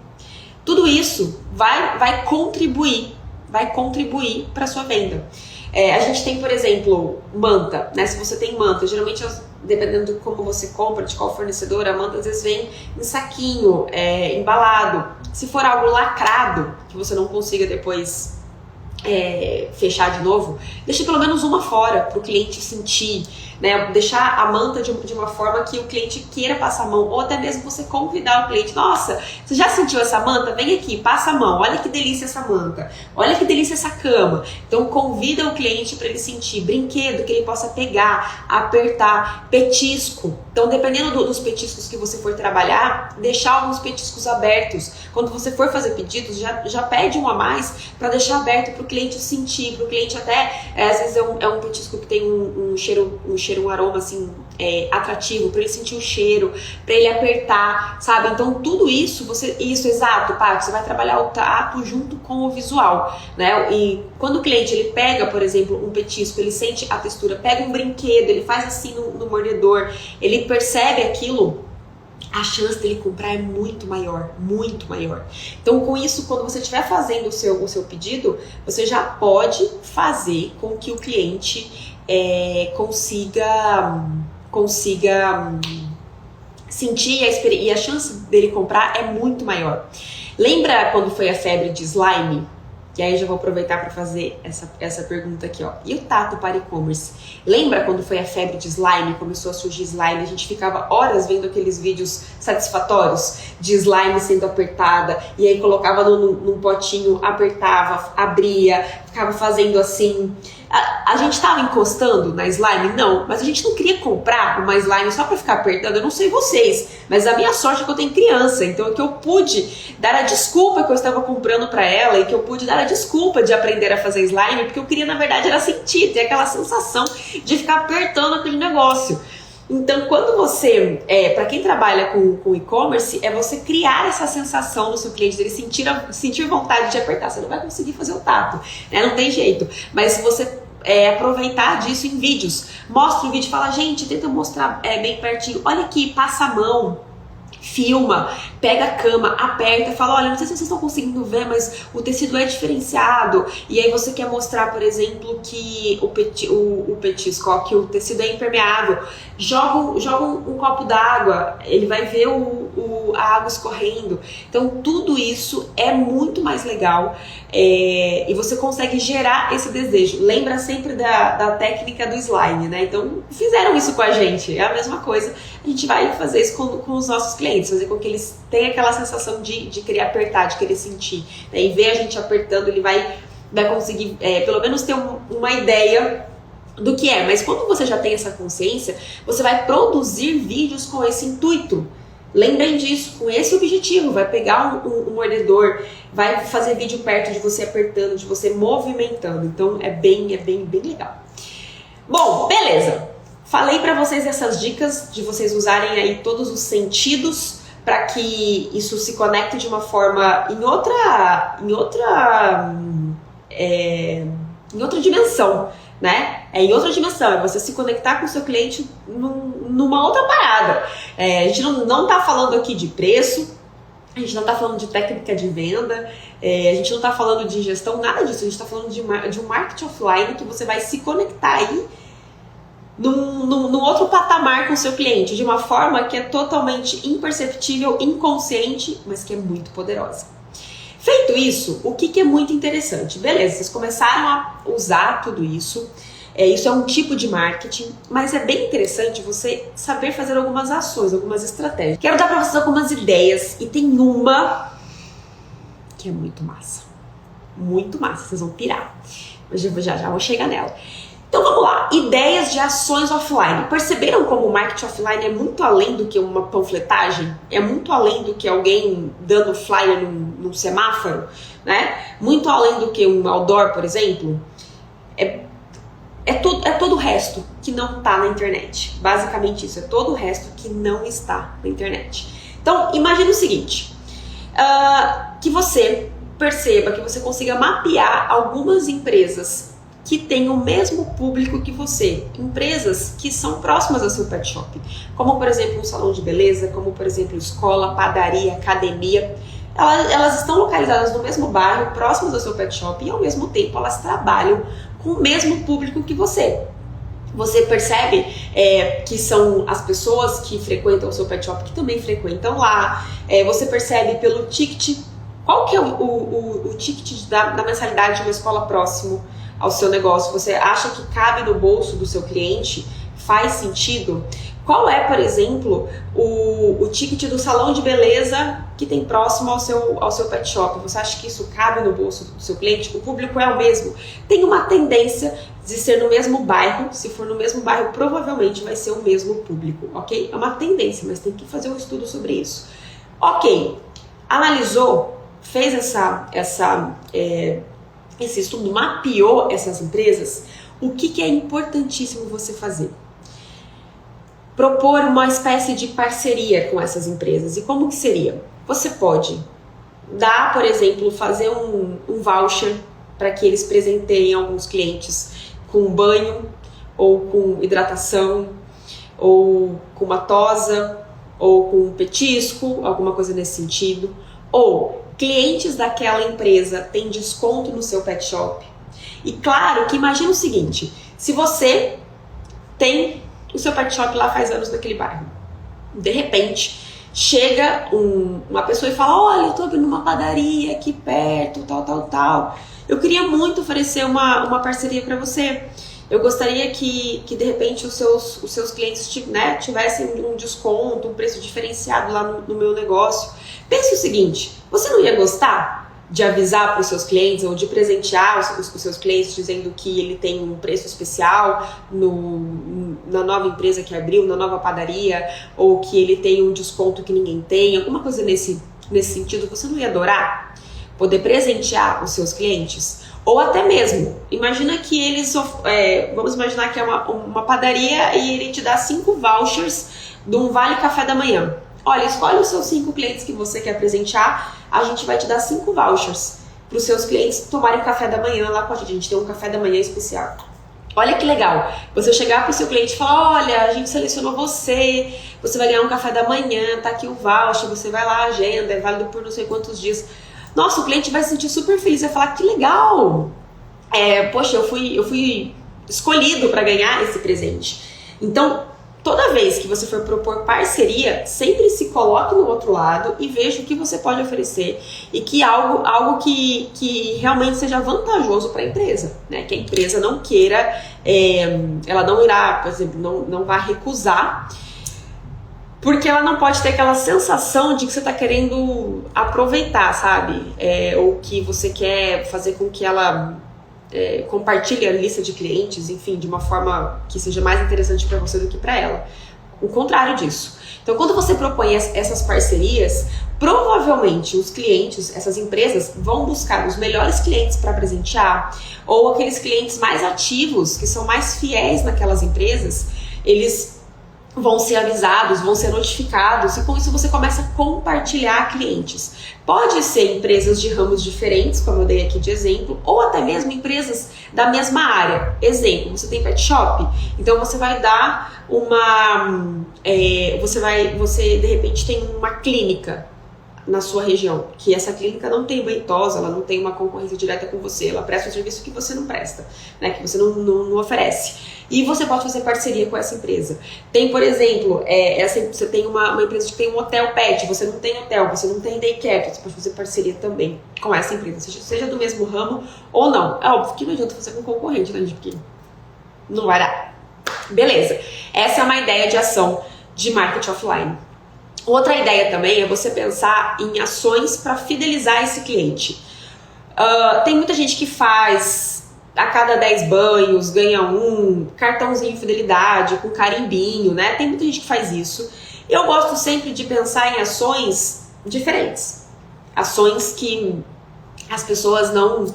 tudo isso vai contribuir para a sua venda. A gente tem, por exemplo, manta, né? Se você tem manta, geralmente, dependendo de como você compra, de qual fornecedor, a manta às vezes vem em saquinho, embalado. Se for algo lacrado, que você não consiga depois fechar de novo, deixe pelo menos uma fora para o cliente sentir. né? Deixar a manta de uma forma que o cliente queira passar a mão, ou até mesmo você convidar o cliente. Nossa, você já sentiu essa manta? Vem aqui, passa a mão, olha que delícia essa manta, olha que delícia essa cama. Então convida o cliente para ele sentir brinquedo, que ele possa pegar, apertar, petisco. Então dependendo dos petiscos que você for trabalhar, deixar alguns petiscos abertos. Quando você for fazer pedidos, já pede um a mais para deixar aberto para o cliente sentir, para o cliente até, às vezes é um petisco que tem um cheiro, um aroma assim, atrativo, para ele sentir o cheiro, para ele apertar, sabe? Então tudo isso, exato, Paty, você vai trabalhar o tato junto com o visual, né? E quando o cliente ele pega, por exemplo, um petisco, ele sente a textura, pega um brinquedo, ele faz assim no mordedor, ele percebe aquilo, a chance dele comprar é muito maior, muito maior. Então com isso, quando você estiver fazendo o seu pedido, você já pode fazer com que o cliente consiga sentir e a chance dele comprar é muito maior. Lembra quando foi a febre de slime? E aí eu já vou aproveitar para fazer essa pergunta aqui, ó. E o tato para e-commerce? Lembra quando foi a febre de slime, começou a surgir slime, a gente ficava horas vendo aqueles vídeos satisfatórios de slime sendo apertada, e aí colocava num potinho, apertava, abria, ficava fazendo assim. A gente tava encostando na slime? Não, mas a gente não queria comprar uma slime só pra ficar apertando. Eu não sei vocês, mas a minha sorte é que eu tenho criança, então é que eu pude dar a desculpa que eu estava comprando pra ela, e que eu pude dar a desculpa de aprender a fazer slime, porque eu queria, na verdade, era sentir, ter aquela sensação de ficar apertando aquele negócio. Então, quando você, para quem trabalha com e-commerce, é você criar essa sensação no seu cliente, dele sentir vontade de apertar. Você não vai conseguir fazer o tato, né? Não tem jeito. Mas se você aproveitar disso em vídeos, mostra o vídeo e fala, gente, tenta mostrar bem pertinho, olha aqui, passa a mão, filma, pega a cama, aperta, fala, olha, não sei se vocês estão conseguindo ver, mas o tecido é diferenciado. E aí você quer mostrar, por exemplo, que o petisco, ó, que o tecido é impermeável. Joga um copo d'água, ele vai ver a água escorrendo. Então tudo isso é muito mais legal, e você consegue gerar esse desejo. Lembra sempre da técnica do slime, né? Então fizeram isso com a gente, é a mesma coisa. A gente vai fazer isso com os nossos clientes, fazer com que eles tenham aquela sensação de querer apertar, de querer sentir, né? E ver a gente apertando, ele vai conseguir pelo menos ter uma ideia do que é. Mas quando você já tem essa consciência, você vai produzir vídeos com esse intuito. Lembrem disso, com esse objetivo. Vai pegar um mordedor, vai fazer vídeo perto de você apertando, de você movimentando. Então é bem legal. Bom, beleza. Falei para vocês essas dicas de vocês usarem aí todos os sentidos para que isso se conecte de uma forma em outra dimensão, né? Em outra dimensão, é você se conectar com o seu cliente numa outra parada. A gente não tá falando aqui de preço, a gente não tá falando de técnica de venda, a gente não tá falando de gestão, nada disso. A gente tá falando de um marketing offline que você vai se conectar aí num outro patamar com o seu cliente, de uma forma que é totalmente imperceptível, inconsciente, mas que é muito poderosa. Feito isso, o que é muito interessante? Beleza, vocês começaram a usar tudo isso, isso é um tipo de marketing, mas é bem interessante você saber fazer algumas ações, algumas estratégias. Quero dar para vocês algumas ideias, e tem uma que é muito massa, vocês vão pirar, mas já vou chegar nela. Então vamos lá, ideias de ações offline. Perceberam como o marketing offline é muito além do que uma panfletagem? É muito além do que alguém dando flyer num semáforo, né? Muito além do que um outdoor, por exemplo. É todo o resto que não está na internet. Basicamente isso, é todo o resto que não está na internet. Então imagine o seguinte, que você perceba, que você consiga mapear algumas empresas que tem o mesmo público que você, empresas que são próximas ao seu pet shop, como por exemplo um salão de beleza, como por exemplo escola, padaria, academia. Elas estão localizadas no mesmo bairro, próximas ao seu pet shop, e ao mesmo tempo elas trabalham com o mesmo público que você. Você percebe que são as pessoas que frequentam o seu pet shop que também frequentam lá. Você percebe pelo ticket, qual que é o ticket da mensalidade de uma escola próximo ao seu negócio. Você acha que cabe no bolso do seu cliente faz sentido? Qual é, por exemplo, o ticket do salão de beleza que tem próximo ao seu pet shop? Você acha que isso cabe no bolso do seu cliente? O público é o mesmo? Tem uma tendência de ser no mesmo bairro. Se for no mesmo bairro, provavelmente vai ser o mesmo público, ok? É uma tendência, mas tem que fazer um estudo sobre isso. Ok, analisou, fez esse estudo, mapeou essas empresas. O que é importantíssimo você fazer? Propor uma espécie de parceria com essas empresas. E como que seria? Você pode dar, por exemplo, fazer um voucher para que eles presenteiem alguns clientes com banho, ou com hidratação, ou com uma tosa, ou com um petisco, alguma coisa nesse sentido. Ou clientes daquela empresa têm desconto no seu pet shop. E claro que imagina o seguinte, se você tem o seu pet shop lá faz anos naquele bairro, de repente chega uma pessoa e fala, olha, eu tô abrindo uma padaria aqui perto, tal, eu queria muito oferecer uma parceria para você. Eu gostaria que de repente os seus clientes, né, tivessem um desconto, um preço diferenciado lá no meu negócio. Pense o seguinte, você não ia gostar de avisar para os seus clientes ou de presentear os seus clientes dizendo que ele tem um preço especial na nova empresa que abriu, na nova padaria, ou que ele tem um desconto que ninguém tem, alguma coisa nesse sentido? Você não ia adorar poder presentear os seus clientes? Ou até mesmo, imagina que eles, vamos imaginar que é uma padaria e ele te dá 5 vouchers de um vale café da manhã. Olha, escolhe os seus 5 clientes que você quer presentear, a gente vai te dar 5 vouchers para os seus clientes tomarem café da manhã lá com a gente. A gente tem um café da manhã especial. Olha que legal, você chegar para o seu cliente e falar, olha, a gente selecionou você vai ganhar um café da manhã, tá aqui o voucher, você vai lá, agenda, é válido por não sei quantos dias. Nossa, o cliente vai se sentir super feliz, vai falar, que legal, poxa, eu fui escolhido para ganhar esse presente. Então, toda vez que você for propor parceria, sempre se coloque no outro lado e veja o que você pode oferecer e que algo que realmente seja vantajoso para a empresa, né? Que a empresa não queira, ela não irá, por exemplo, não vai recusar, porque ela não pode ter aquela sensação de que você está querendo aproveitar, sabe? Ou que você quer fazer com que ela compartilhe a lista de clientes, enfim, de uma forma que seja mais interessante para você do que para ela. O contrário disso. Então, quando você propõe essas parcerias, provavelmente os clientes, essas empresas, vão buscar os melhores clientes para presentear, ou aqueles clientes mais ativos, que são mais fiéis naquelas empresas, eles vão ser avisados, vão ser notificados, e com isso você começa a compartilhar clientes. Pode ser empresas de ramos diferentes, como eu dei aqui de exemplo, ou até mesmo empresas da mesma área. Exemplo, você tem pet shop, então você vai dar você de repente tem uma clínica na sua região, que essa clínica não tem banho e tosa, ela não tem uma concorrência direta com você, ela presta um serviço que você não presta, né, que você não oferece. E você pode fazer parceria com essa empresa. Tem, por exemplo, você tem uma empresa que tem um hotel pet, você não tem hotel, você não tem daycare, você pode fazer parceria também com essa empresa, seja do mesmo ramo ou não. É óbvio que não adianta fazer com concorrente, né, gente, porque não vai dar. Beleza, essa é uma ideia de ação de marketing offline. Outra ideia também é você pensar em ações para fidelizar esse cliente. Tem muita gente que faz a cada 10 banhos, ganha um cartãozinho de fidelidade com carimbinho, né? Tem muita gente que faz isso. Eu gosto sempre de pensar em ações diferentes. Ações que as pessoas não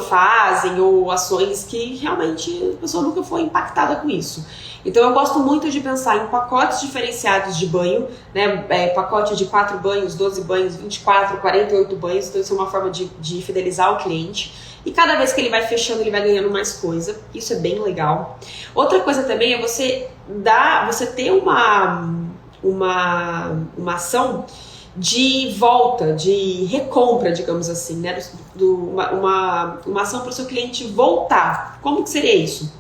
fazem, ou ações que realmente a pessoa nunca foi impactada com isso. Então eu gosto muito de pensar em pacotes diferenciados de banho, né? Pacote de 4 banhos, 12 banhos, 24, 48 banhos, então isso é uma forma de fidelizar o cliente. E cada vez que ele vai fechando, ele vai ganhando mais coisa. Isso é bem legal. Outra coisa também é você ter uma ação de volta, de recompra, digamos assim, né? Uma ação para o seu cliente voltar. Como que seria isso?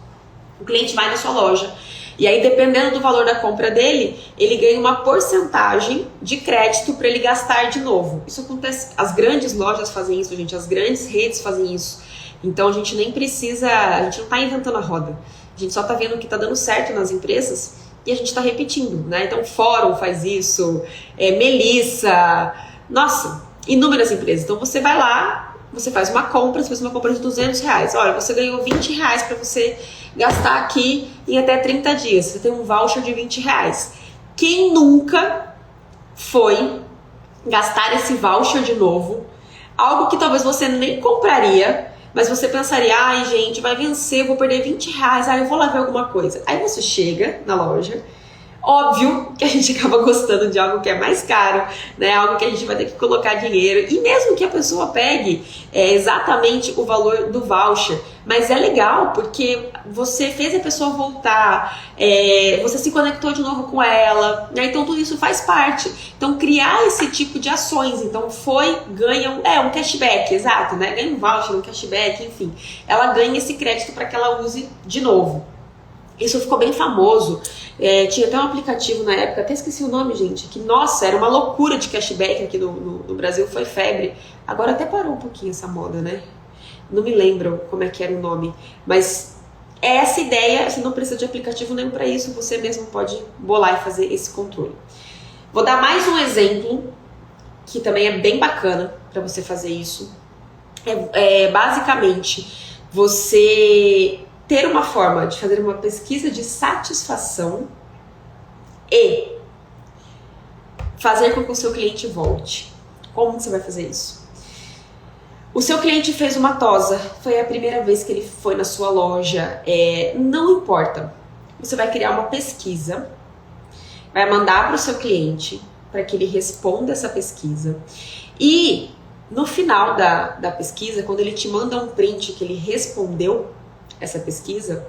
O cliente vai na sua loja e aí, dependendo do valor da compra dele, ele ganha uma porcentagem de crédito para ele gastar de novo. Isso acontece, as grandes lojas fazem isso, gente, as grandes redes fazem isso. Então a gente nem precisa, a gente não está inventando a roda. A gente só tá vendo o que tá dando certo nas empresas e a gente tá repetindo, né? Então, Fórum faz isso, Melissa, nossa, inúmeras empresas. Então, você vai lá, você faz uma compra, você fez uma compra de R$200. Olha, você ganhou R$20 para você gastar aqui em até 30 dias. Você tem um voucher de R$20. Quem nunca foi gastar esse voucher de novo? Algo que talvez você nem compraria, mas você pensaria, ai gente, vai vencer, vou perder R$20, eu vou lá ver alguma coisa. Aí você chega na loja, óbvio que a gente acaba gostando de algo que é mais caro, né? Algo que a gente vai ter que colocar dinheiro, e mesmo que a pessoa pegue exatamente o valor do voucher, mas é legal porque você fez a pessoa voltar, você se conectou de novo com ela, né? Então tudo isso faz parte. Então criar esse tipo de ações, então ganha um cashback, exato, né? Ganha um voucher, um cashback, enfim. Ela ganha esse crédito para que ela use de novo. Isso ficou bem famoso. Tinha até um aplicativo na época, até esqueci o nome, gente, que, nossa, era uma loucura de cashback aqui no Brasil, foi febre. Agora até parou um pouquinho essa moda, né? Não me lembro como é que era o nome, mas essa ideia, você não precisa de aplicativo nenhum para isso, você mesmo pode bolar e fazer esse controle. Vou dar mais um exemplo, que também é bem bacana para você fazer isso. Basicamente, você ter uma forma de fazer uma pesquisa de satisfação e fazer com que o seu cliente volte. Como você vai fazer isso? O seu cliente fez uma tosa, foi a primeira vez que ele foi na sua loja, não importa. Você vai criar uma pesquisa, vai mandar para o seu cliente para que ele responda essa pesquisa, e no final da pesquisa, quando ele te manda um print que ele respondeu essa pesquisa,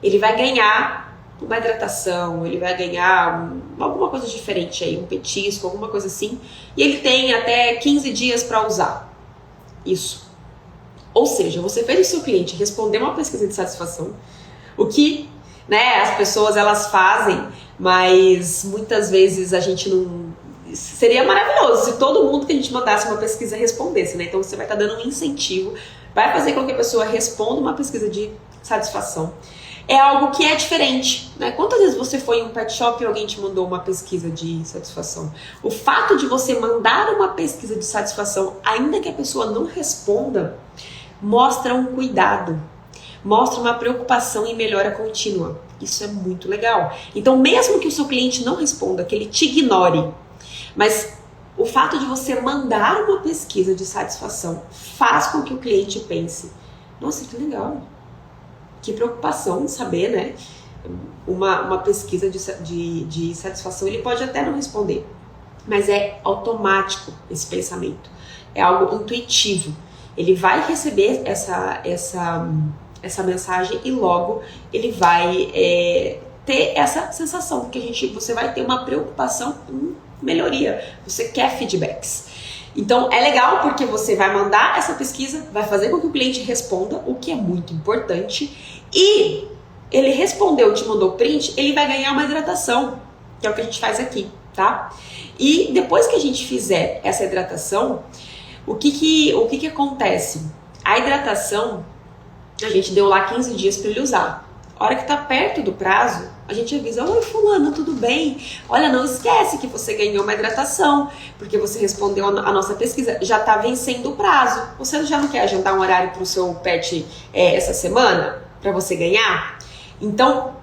ele vai ganhar uma hidratação, ele vai ganhar alguma coisa diferente aí, um petisco, alguma coisa assim, e ele tem até 15 dias para usar isso. Ou seja, você fez o seu cliente responder uma pesquisa de satisfação, o que, né, as pessoas elas fazem, mas muitas vezes a gente não... Seria maravilhoso se todo mundo que a gente mandasse uma pesquisa respondesse, né? Então você vai estar dando um incentivo, vai fazer com que a pessoa responda uma pesquisa de satisfação. É algo que é diferente, né? Quantas vezes você foi em um pet shop e alguém te mandou uma pesquisa de satisfação? O fato de você mandar uma pesquisa de satisfação, ainda que a pessoa não responda, mostra um cuidado, mostra uma preocupação em melhora contínua. Isso é muito legal. Então, mesmo que o seu cliente não responda, que ele te ignore, mas o fato de você mandar uma pesquisa de satisfação faz com que o cliente pense, nossa, que legal, que preocupação saber, né? Uma pesquisa de satisfação, ele pode até não responder, mas é automático esse pensamento, é algo intuitivo. Ele vai receber essa mensagem e logo ele vai ter essa sensação que você vai ter uma preocupação em melhoria, você quer feedbacks. Então é legal porque você vai mandar essa pesquisa, vai fazer com que o cliente responda, o que é muito importante, e ele respondeu, te mandou print, ele vai ganhar uma hidratação, que é o que a gente faz aqui, tá? E depois que a gente fizer essa hidratação, o que acontece? A hidratação, a gente deu lá 15 dias para ele usar. A hora que tá perto do prazo, a gente avisa, oi fulano, tudo bem? Olha, não esquece que você ganhou uma hidratação, porque você respondeu a nossa pesquisa, já tá vencendo o prazo. Você já não quer agendar um horário pro seu pet essa semana, para você ganhar? Então,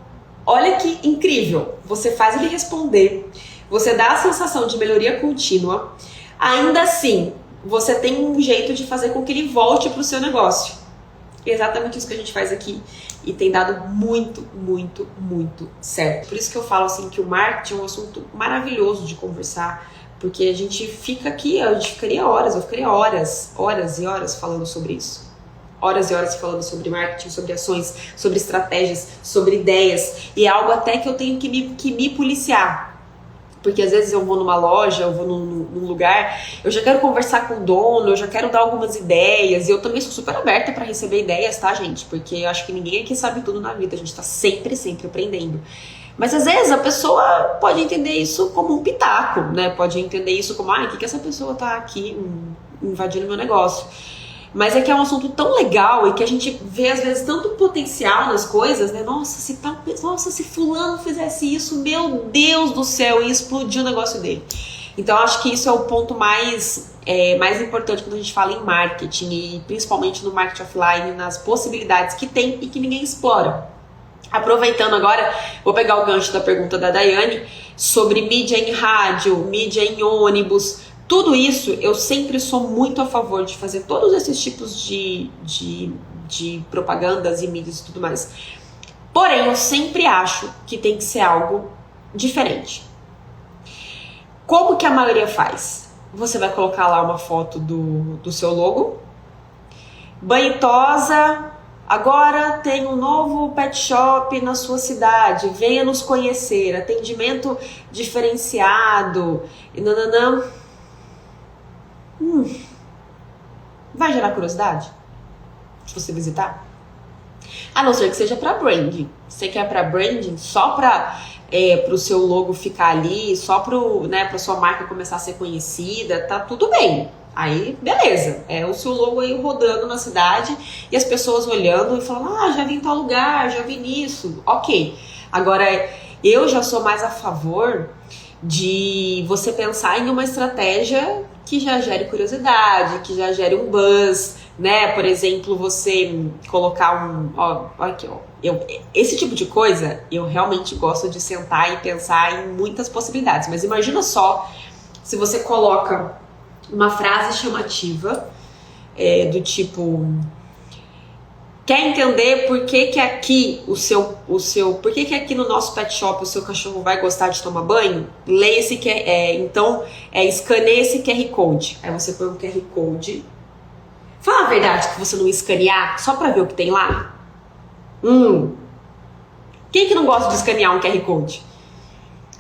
olha que incrível, você faz ele responder, você dá a sensação de melhoria contínua, ainda assim, você tem um jeito de fazer com que ele volte pro seu negócio. É exatamente isso que a gente faz aqui. E tem dado muito, muito, muito certo. Por isso que eu falo assim que o marketing é um assunto maravilhoso de conversar, porque a gente fica aqui, a gente ficaria horas, eu ficaria horas e horas falando sobre isso. Horas e horas falando sobre marketing, sobre ações, sobre estratégias, sobre ideias. E é algo até que eu tenho que me policiar. Porque às vezes eu vou numa loja, eu vou num lugar, eu já quero conversar com o dono, eu já quero dar algumas ideias, e eu também sou super aberta para receber ideias, tá, gente? Porque eu acho que ninguém aqui sabe tudo na vida, a gente tá sempre aprendendo. Mas às vezes a pessoa pode entender isso como um pitaco, né? Pode entender isso como, o que essa pessoa tá aqui invadindo meu negócio? Mas é que é um assunto tão legal e que a gente vê às vezes tanto potencial nas coisas, né? Nossa, se fulano fizesse isso, meu Deus do céu, ia explodir o negócio dele. Então acho que isso é o ponto mais importante quando a gente fala em marketing e principalmente no marketing offline, nas possibilidades que tem e que ninguém explora. Aproveitando agora, vou pegar o gancho da pergunta da Daiane sobre mídia em rádio, mídia em ônibus. Tudo isso, eu sempre sou muito a favor de fazer todos esses tipos de propagandas e mídias e tudo mais. Porém, eu sempre acho que tem que ser algo diferente. Como que a maioria faz? Você vai colocar lá uma foto do seu logo, banhitosa, agora tem um novo pet shop na sua cidade, venha nos conhecer, atendimento diferenciado, e nananã. Vai gerar curiosidade? Se você visitar? A não ser que seja para branding. Você quer para branding só para o seu logo ficar ali, só para sua marca começar a ser conhecida, tá tudo bem. Aí, beleza. É o seu logo aí rodando na cidade e as pessoas olhando e falando, já vi em tal lugar, já vi nisso. Ok. Agora, eu já sou mais a favor de você pensar em uma estratégia que já gere curiosidade, que já gere um buzz, né? Por exemplo, você colocar esse tipo de coisa, eu realmente gosto de sentar e pensar em muitas possibilidades. Mas imagina só se você coloca uma frase chamativa do tipo: quer entender por que aqui por que aqui no nosso pet shop o seu cachorro vai gostar de tomar banho? Leia esse escaneie esse QR Code. Aí você põe um QR Code. Fala a verdade que você não escanear só pra ver o que tem lá? Quem que não gosta de escanear um QR Code?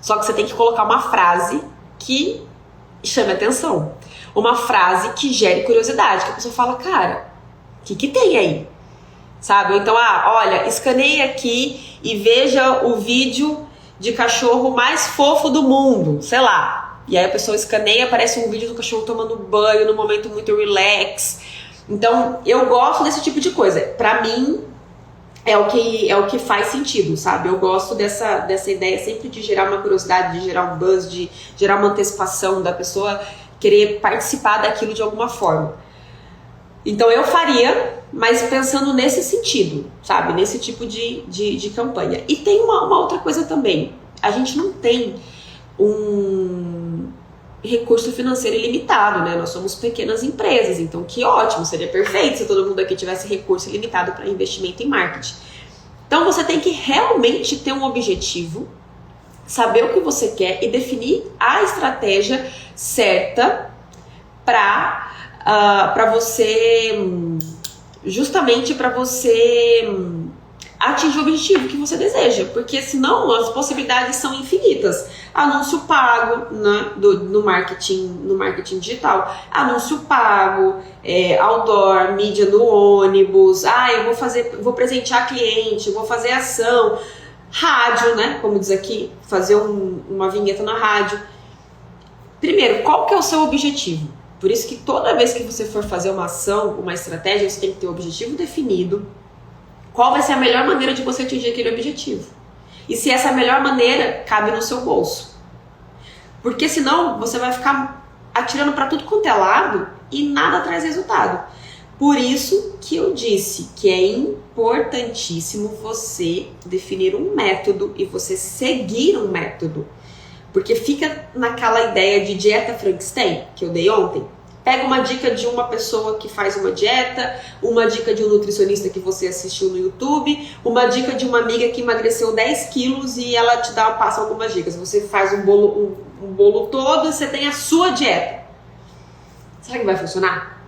Só que você tem que colocar uma frase que chame atenção. Uma frase que gere curiosidade, que a pessoa fala, cara, o que tem aí? Sabe? Então, olha, escaneie aqui e veja o vídeo de cachorro mais fofo do mundo, sei lá. E aí a pessoa escaneia, aparece um vídeo do cachorro tomando banho num momento muito relax. Então, eu gosto desse tipo de coisa. Pra mim, é o que faz sentido, sabe? Eu gosto dessa ideia sempre de gerar uma curiosidade, de gerar um buzz, de gerar uma antecipação da pessoa querer participar daquilo de alguma forma. Então eu faria, mas pensando nesse sentido, sabe? Nesse tipo de campanha. E tem uma outra coisa também. A gente não tem um recurso financeiro ilimitado, né? Nós somos pequenas empresas, então que ótimo, seria perfeito se todo mundo aqui tivesse recurso ilimitado para investimento em marketing. Então você tem que realmente ter um objetivo, saber o que você quer e definir a estratégia certa para você, justamente para você atingir o objetivo que você deseja, porque senão as possibilidades são infinitas. Anúncio pago, né, no marketing digital, anúncio pago, outdoor, mídia no ônibus, eu vou presentear cliente, vou fazer ação, rádio, né, como diz aqui, fazer uma vinheta na rádio. Primeiro, qual que é o seu objetivo? Por isso que toda vez que você for fazer uma ação, uma estratégia, você tem que ter o objetivo definido. Qual vai ser a melhor maneira de você atingir aquele objetivo? E se essa melhor maneira cabe no seu bolso. Porque senão você vai ficar atirando para tudo quanto é lado e nada traz resultado. Por isso que eu disse que é importantíssimo você definir um método e você seguir um método. Porque fica naquela ideia de dieta Frankenstein que eu dei ontem. Pega uma dica de uma pessoa que faz uma dieta, uma dica de um nutricionista que você assistiu no YouTube, uma dica de uma amiga que emagreceu 10 quilos e ela passa algumas dicas. Você faz um bolo todo e você tem a sua dieta. Será que vai funcionar?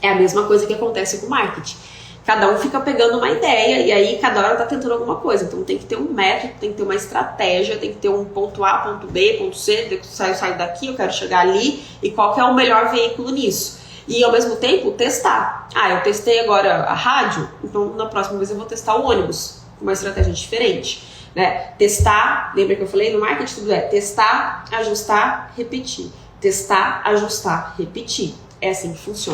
É a mesma coisa que acontece com o marketing. Cada um fica pegando uma ideia e aí cada hora tá tentando alguma coisa. Então tem que ter um método, tem que ter uma estratégia, tem que ter um ponto A, ponto B, ponto C, eu saio daqui, eu quero chegar ali e qual que é o melhor veículo nisso. E ao mesmo tempo testar. Eu testei agora a rádio, então na próxima vez eu vou testar o ônibus, com uma estratégia diferente. Né? Testar, lembra que eu falei? No marketing tudo é testar, ajustar, repetir. Testar, ajustar, repetir. É assim que funciona.